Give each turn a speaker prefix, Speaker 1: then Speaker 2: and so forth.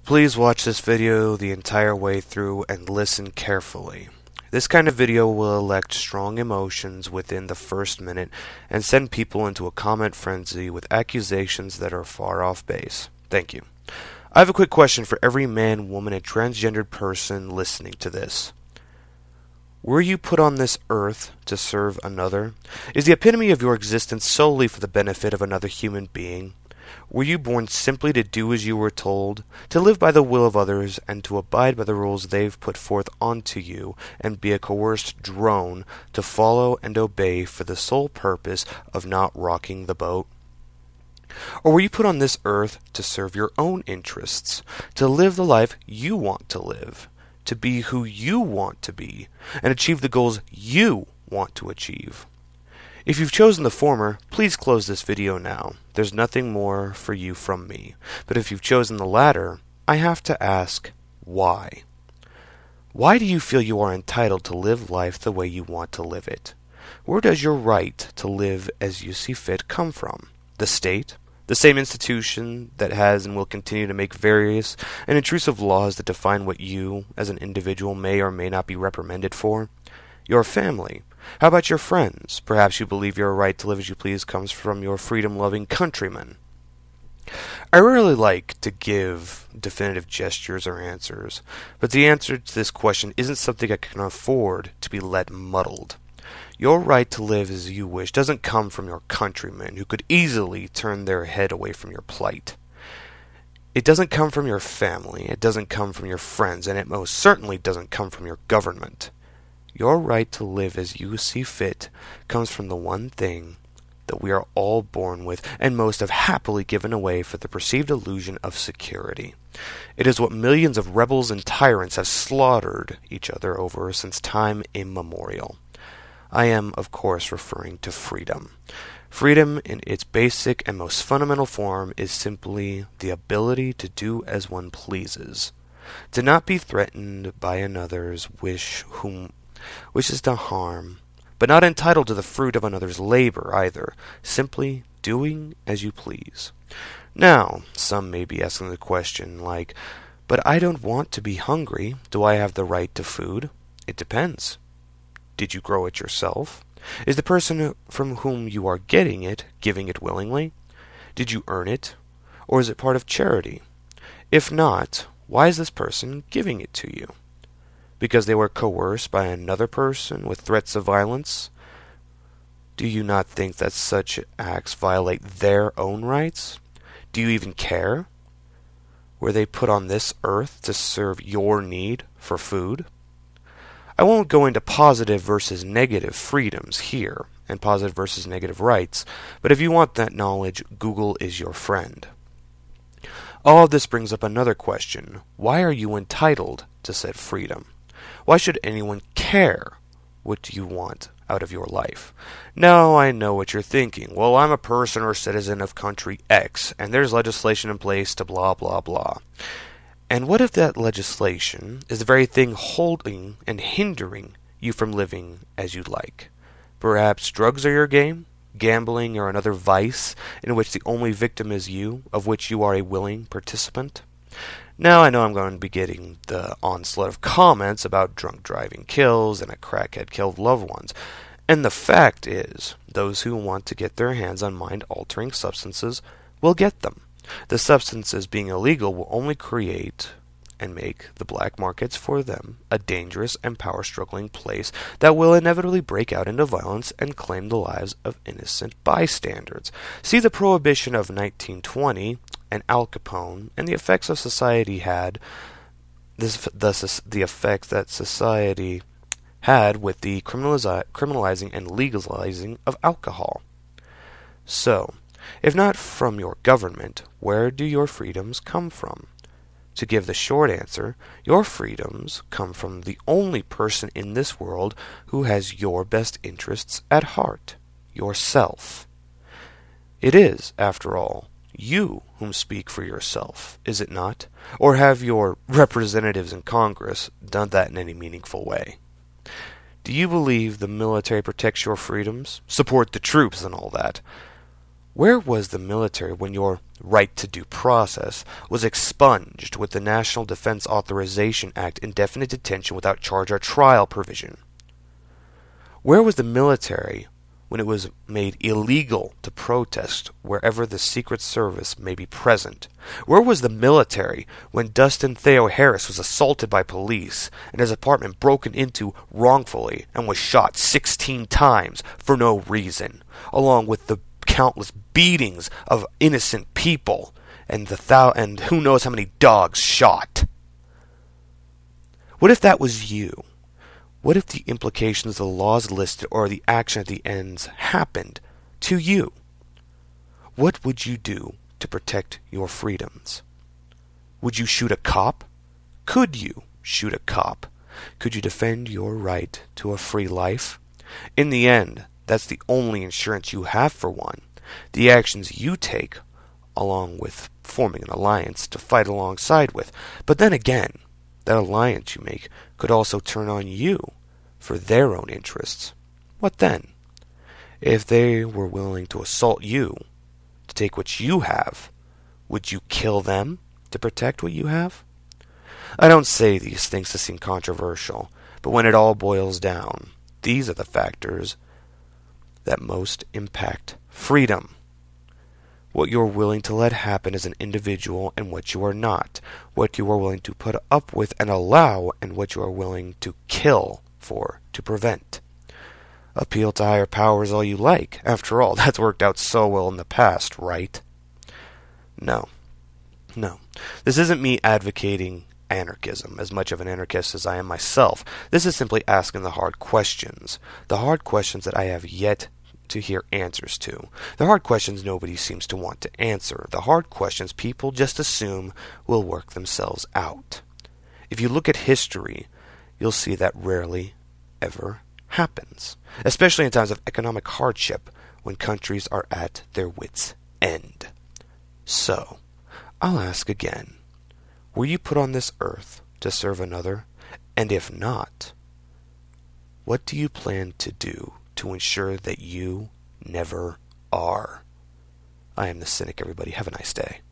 Speaker 1: Please watch this video the entire way through and listen carefully. This kind of video will elect strong emotions within the first minute and send people into a comment frenzy with accusations that are far off base. Thank you. I have a quick question for every man, woman, and transgendered person listening to this. Were you put on this earth to serve another? Is the epitome of your existence solely for the benefit of another human being? Were you born simply to do as you were told, to live by the will of others, and to abide by the rules they've put forth onto you, and be a coerced drone to follow and obey for the sole purpose of not rocking the boat? Or were you put on this earth to serve your own interests, to live the life you want to live, to be who you want to be, and achieve the goals you want to achieve? If you've chosen the former, please close this video now. There's nothing more for you from me. But if you've chosen the latter, I have to ask, why? Why do you feel you are entitled to live life the way you want to live it? Where does your right to live as you see fit come from? The state? The same institution that has and will continue to make various and intrusive laws that define what you, as an individual, may or may not be reprimanded for? Your family? How about your friends? Perhaps you believe your right to live as you please comes from your freedom-loving countrymen. I rarely like to give definitive gestures or answers, but the answer to this question isn't something I can afford to be let muddled. Your right to live as you wish doesn't come from your countrymen, who could easily turn their head away from your plight. It doesn't come from your family, it doesn't come from your friends, and it most certainly doesn't come from your government. Your right to live as you see fit comes from the one thing that we are all born with, and most have happily given away for the perceived illusion of security. It is what millions of rebels and tyrants have slaughtered each other over since time immemorial. I am, of course, referring to freedom. Freedom, in its basic and most fundamental form, is simply the ability to do as one pleases, to not be threatened by another's wish whom wishes to harm, but not entitled to the fruit of another's labor either, simply doing as you please. Now, some may be asking the question like, but I don't want to be hungry. Do I have the right to food? It depends. Did you grow it yourself? Is the person from whom you are getting it giving it willingly? Did you earn it? Or is it part of charity? If not, why is this person giving it to you? Because they were coerced by another person with threats of violence? Do you not think that such acts violate their own rights? Do you even care? Were they put on this earth to serve your need for food? I won't go into positive versus negative freedoms here, and positive versus negative rights, but if you want that knowledge, Google is your friend. All of this brings up another question. Why are you entitled to said freedom? Why should anyone care what you want out of your life? Now I know what you're thinking. Well, I'm a person or citizen of country X, and there's legislation in place to blah blah blah. And what if that legislation is the very thing holding and hindering you from living as you'd like? Perhaps drugs are your game, gambling or another vice in which the only victim is you, of which you are a willing participant? Now I know I'm going to be getting the onslaught of comments about drunk driving kills and a crackhead killed loved ones. And the fact is, those who want to get their hands on mind-altering substances will get them. The substances being illegal will only create and make the black markets for them a dangerous and power-struggling place that will inevitably break out into violence and claim the lives of innocent bystanders. See the Prohibition of 1920 and Al Capone and the effects of society had the effects that society had with the criminalizing and legalizing of alcohol. So, if not from your government, where do your freedoms come from? To give the short answer, your freedoms come from the only person in this world who has your best interests at heart, yourself. It is, after all, you whom speak for yourself, is it not? Or have your representatives in Congress done that in any meaningful way? Do you believe the military protects your freedoms? Support the troops and all that. Where was the military when your right to due process was expunged with the National Defense Authorization Act indefinite detention without charge or trial provision? Where was the military when it was made illegal to protest wherever the Secret Service may be present? Where was the military when Dustin Theo Harris was assaulted by police and his apartment broken into wrongfully and was shot 16 times for no reason, along with the countless beatings of innocent people and and who knows how many dogs shot? What if that was you? What if the implications of the laws listed or the action at the ends happened to you? What would you do to protect your freedoms? Would you shoot a cop? Could you shoot a cop? Could you defend your right to a free life? In the end, that's the only insurance you have for one. The actions you take, along with forming an alliance to fight alongside with. But then again, that alliance you make could also turn on you for their own interests. What then? If they were willing to assault you to take what you have, would you kill them to protect what you have? I don't say these things to seem controversial, but when it all boils down, these are the factors that most impact freedom. What you are willing to let happen as an individual and what you are not. What you are willing to put up with and allow and what you are willing to kill for to prevent. Appeal to higher powers all you like. After all, that's worked out so well in the past, right? No. This isn't me advocating anarchism, as much of an anarchist as I am myself. This is simply asking the hard questions. The hard questions that I have yet to hear answers to. The hard questions nobody seems to want to answer. The hard questions people just assume will work themselves out. If you look at history, you'll see that rarely ever happens, especially in times of economic hardship when countries are at their wits' end. So, I'll ask again, were you put on this earth to serve another? And if not, what do you plan to do to ensure that you never are? I am the Cynic, everybody. Have a nice day.